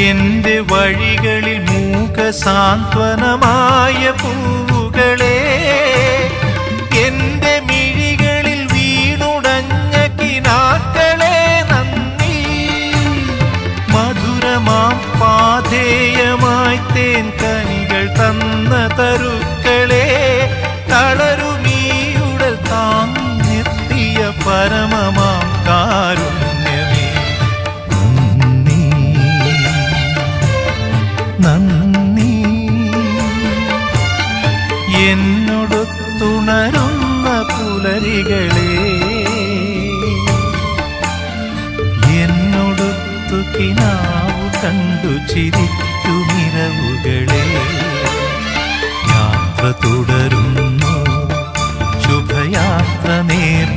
എന്റെ വഴികളിൽ മൂകസാന്ത്വനമായ പൂവുകളെ, എന്റെ മിഴികളിൽ വീണുടഞ്ഞ കിനാക്കളെ നന്ദി. മധുരമാം പാധേയമായി തേൻ കനികൾ തന്ന തരുക്കളെ, തളരുമീയുടൽ താങ്ങെത്തിയ പരമമാം കാരുണ്യമേ നന്ദി. എന്നോടൊത്തുണരുന്ന പുലരികളെ, എന്നോടൊത്തു കിനാവു കണ്ടു ചിരിക്കുമിരവുകളെ, യാത്ര തുടരുന്നു ശുഭയാത്ര നേർ